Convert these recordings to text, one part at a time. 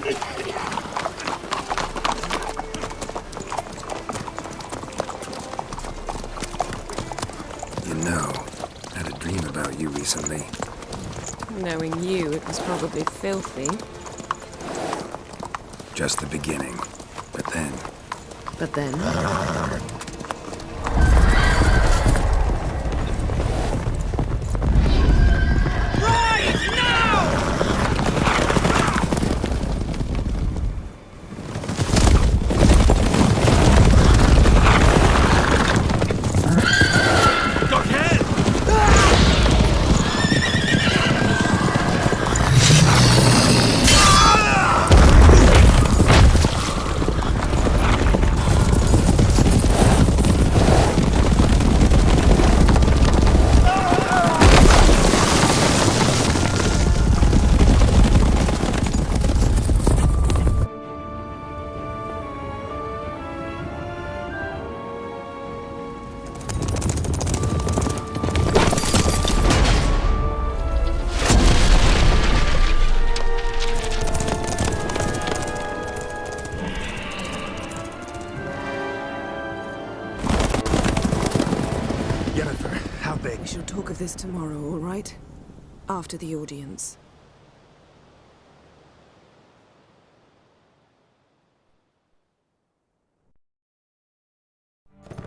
You know, I had a dream about you recently. Knowing you, it was probably filthy. Just the beginning. But then... But then... Yennefer, how big? We shall talk of this tomorrow, all right? After the audience.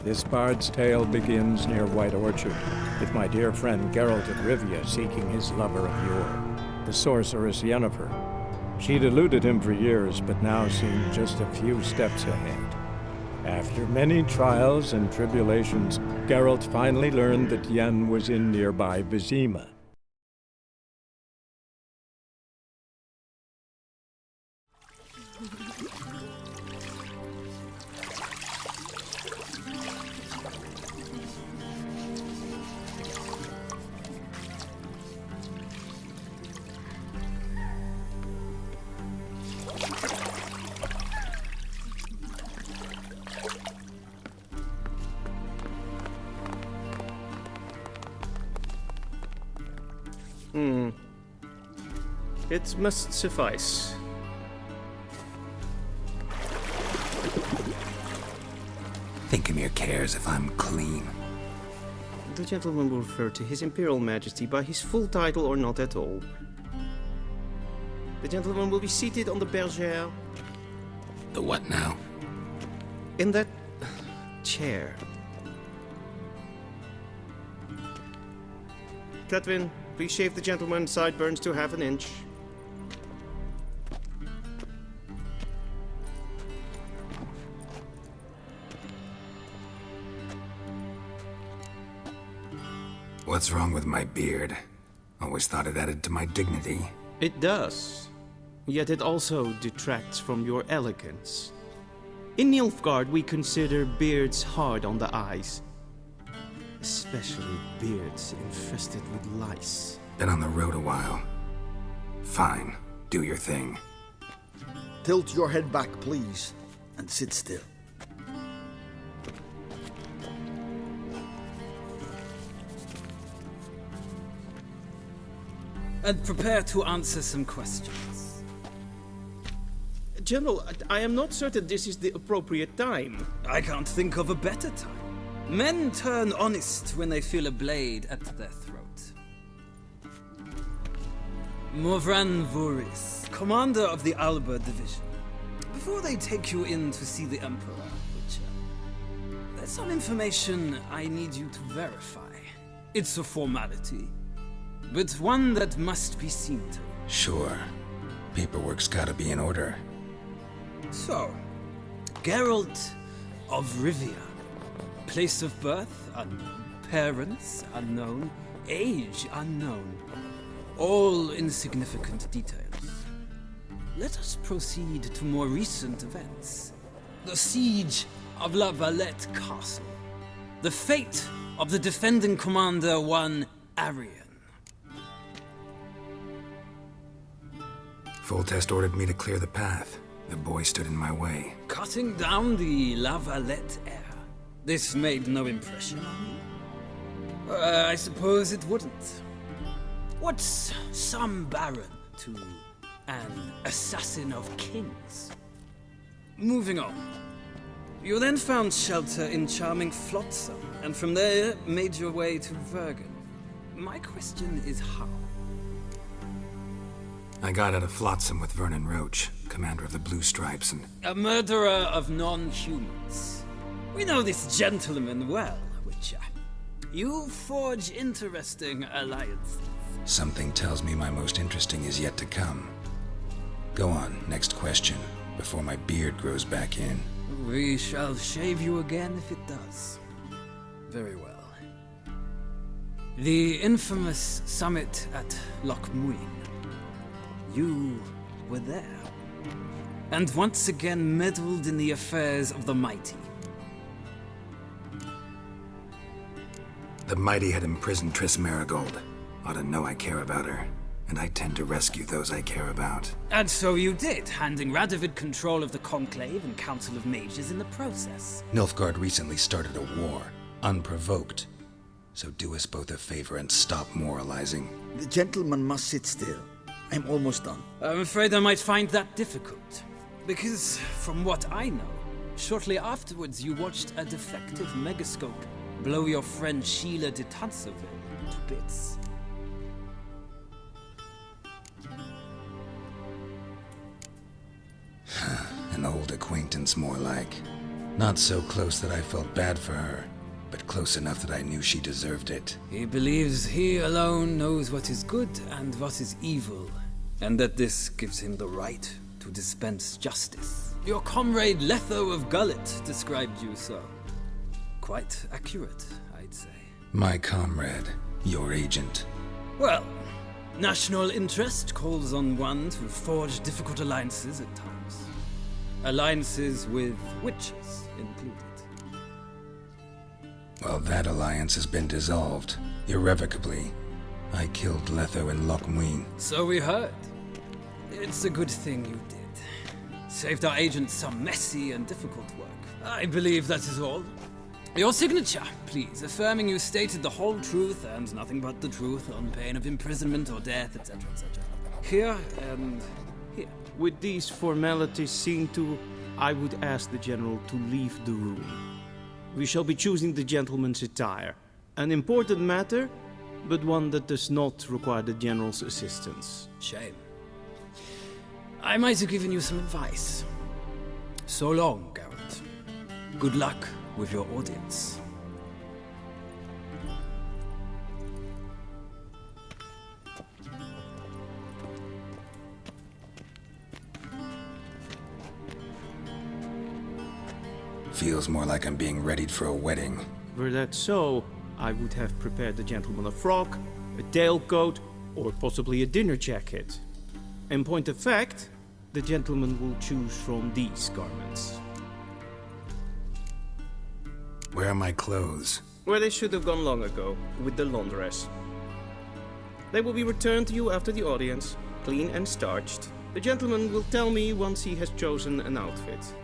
This bard's tale begins near White Orchard, with my dear friend Geralt of Rivia seeking his lover of yore, the sorceress Yennefer. She'd eluded him for years, but now seemed just a few steps ahead. After many trials and tribulations, Geralt finally learned that Yen was in nearby Vizma. It must suffice. Thinkamir cares if I'm clean. The gentleman will refer to His Imperial Majesty by his full title or not at all. The gentleman will be seated on the bergère. The what now? In that chair. Cletwin, please shave the gentleman's sideburns to half an inch. What's wrong with my beard? Always thought it added to my dignity. It does. Yet it also detracts from your elegance. In Nilfgaard, we consider beards hard on the eyes. Especially beards infested with lice. Been on the road a while. Fine. Do your thing. Tilt your head back, please, and sit still. And prepare to answer some questions. General, I am not certain this is the appropriate time. I can't think of a better time. Men turn honest when they feel a blade at their throat. Morvran Voris, commander of the Alba Division. Before they take you in to see the Emperor, Witcher, there's some information I need you to verify. It's a formality, but one that must be seen to. Sure. Paperwork's gotta be in order. So, Geralt of Rivia. Place of birth unknown. Parents unknown. Age unknown. All insignificant details. Let us proceed to more recent events. The siege of La Valette Castle. The fate of the defending commander, one Arian. Foltest ordered me to clear the path. The boy stood in my way. Cutting down the La Valette heir. This made no impression on you? I suppose it wouldn't. What's some baron to an assassin of kings. Moving on. You then found shelter in charming Flotsam, and from there made your way to Vergen. My question is how? I got out of Flotsam with Vernon Roach, commander of the Blue Stripes, and... A murderer of non-humans. We know this gentleman well, Witcher. You forge interesting alliances. Something tells me my most interesting is yet to come. Go on, next question, before my beard grows back in. We shall shave you again if it does. Very well. The infamous summit at Loch Muin. You were there. And once again meddled in the affairs of the mighty. The mighty had imprisoned Triss Marigold. Ought to know I care about her, and I tend to rescue those I care about. And so you did, handing Radovid control of the Conclave and Council of Mages in the process. Nilfgaard recently started a war, unprovoked. So do us both a favor and stop moralizing. The gentleman must sit still. I'm almost done. I'm afraid I might find that difficult. Because, from what I know, shortly afterwards you watched a defective megascope blow your friend Sheila de Tanseville to bits. An old acquaintance, more like. Not so close that I felt bad for her, but close enough that I knew she deserved it. He believes he alone knows what is good and what is evil, and that this gives him the right to dispense justice. Your comrade Letho of Gullet described you so. Quite accurate, I'd say. My comrade, your agent. Well, national interest calls on one to forge difficult alliances at times. Alliances with witches included. Well, that alliance has been dissolved, irrevocably. I killed Letho in Loch Muin. So we heard. It's a good thing you did. Saved our agent some messy and difficult work. I believe that is all. Your signature, please, affirming you stated the whole truth and nothing but the truth on pain of imprisonment or death, etc., etc. Here and here. With these formalities seen to, I would ask the General to leave the room. We shall be choosing the gentleman's attire. An important matter, but one that does not require the General's assistance. Shame. I might have given you some advice. So long, Garrett. Good luck with your audience. Feels more like I'm being readied for a wedding. Were that so, I would have prepared the gentleman a frock, a tailcoat, or possibly a dinner jacket. In point of fact, the gentleman will choose from these garments. Where are my clothes? Where they should have gone long ago, with the laundress. They will be returned to you after the audience, clean and starched. The gentleman will tell me once he has chosen an outfit.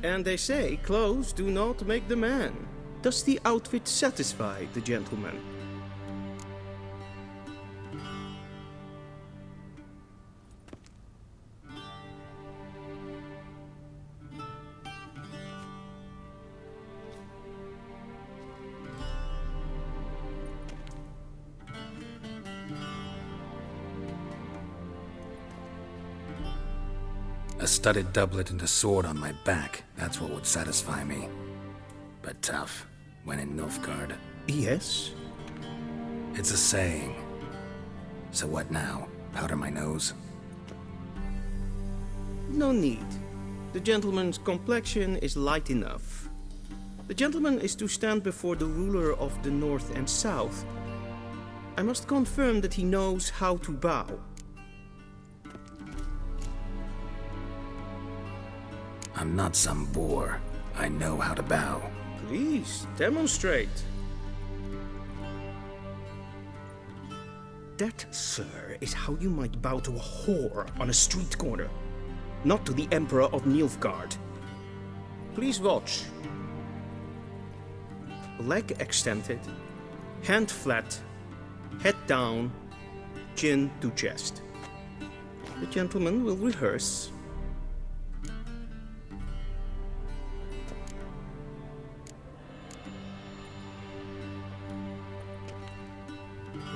And they say clothes do not make the man. Does the outfit satisfy the gentleman? A studded doublet and a sword on my back, that's what would satisfy me. But tough, when in Nilfgaard. Yes. It's a saying. So what now? Powder my nose? No need. The gentleman's complexion is light enough. The gentleman is to stand before the ruler of the North and South. I must confirm that he knows how to bow. I'm not some boor. I know how to bow. Please, demonstrate. That, sir, is how you might bow to a whore on a street corner, not to the Emperor of Nilfgaard. Please watch. Leg extended, hand flat, head down, chin to chest. The gentleman will rehearse.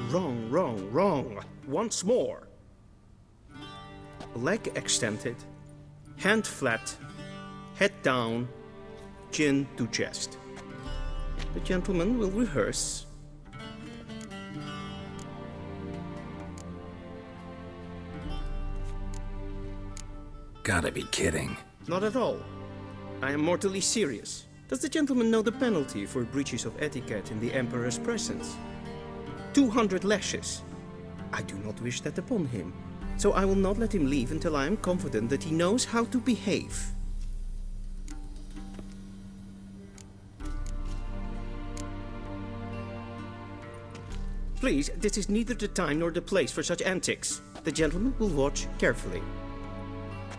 Wrong, wrong, wrong. Once more. Leg extended, hand flat, head down, chin to chest. The gentleman will rehearse. Gotta be kidding. Not at all. I am mortally serious. Does the gentleman know the penalty for breaches of etiquette in the Emperor's presence? 200 lashes. I do not wish that upon him, so I will not let him leave until I am confident that he knows how to behave. Please, this is neither the time nor the place for such antics. The gentleman will watch carefully.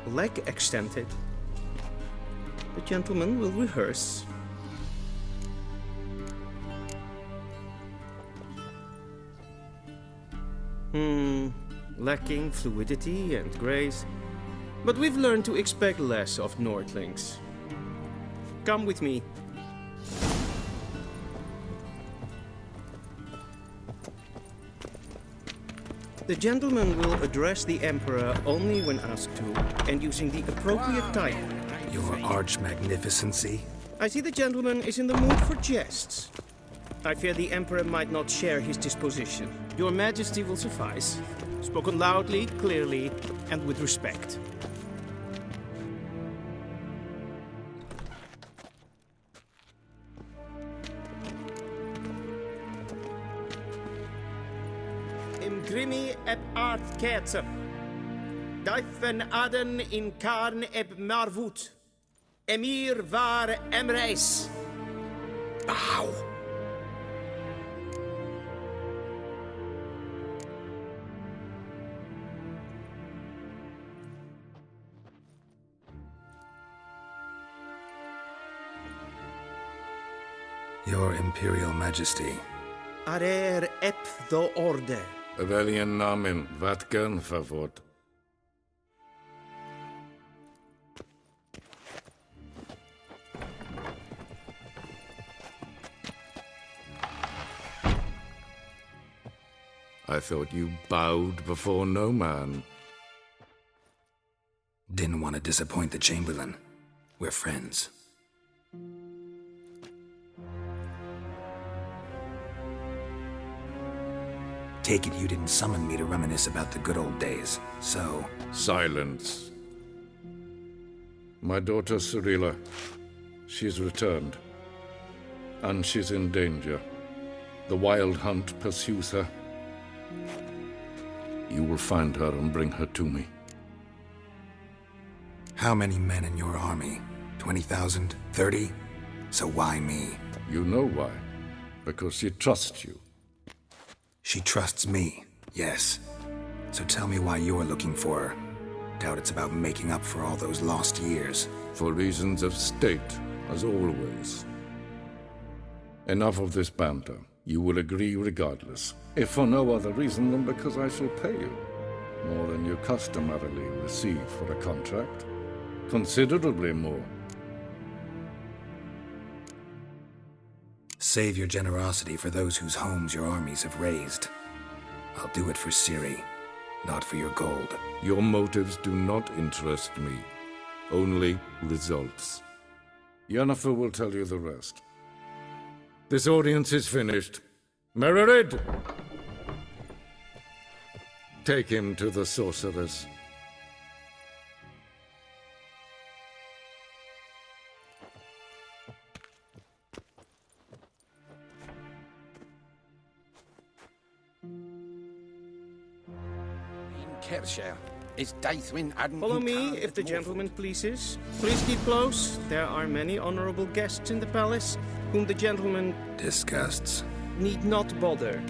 Leg extended. The gentleman will rehearse. Lacking fluidity and grace. But we've learned to expect less of Nordlings. Come with me. The gentleman will address the Emperor only when asked to, and using the appropriate title. Your arch-magnificency? I see the gentleman is in the mood for jests. I fear the Emperor might not share his disposition. Your Majesty will suffice. Spoken loudly, clearly, and with respect. Im grimi eb art ketzer. Daifen aden in karn eb marvut. Emir var emreis. Bow! Your Imperial Majesty. Arer ep do orde. Welchen Namen? Wat gern verwort? I thought you bowed before no man. Didn't want to disappoint the Chamberlain. We're friends. Take it you didn't summon me to reminisce about the good old days, so... Silence. My daughter Cirilla, she's returned. And she's in danger. The Wild Hunt pursues her. You will find her and bring her to me. How many men in your army? 20,000? 30? So why me? You know why. Because she trusts you. She trusts me, yes. So tell me why you're looking for her. Doubt it's about making up for all those lost years. For reasons of state, as always. Enough of this banter. You will agree regardless, if for no other reason than because I shall pay you. More than you customarily receive for a contract. Considerably more. Save your generosity for those whose homes your armies have razed. I'll do it for Ciri, not for your gold. Your motives do not interest me. Only results. Yennefer will tell you the rest. This audience is finished. Mererid! Take him to the sorceress. Follow me, if the gentleman pleases. Please keep close. There are many honorable guests in the palace, whom the gentleman Disgusts. need not bother.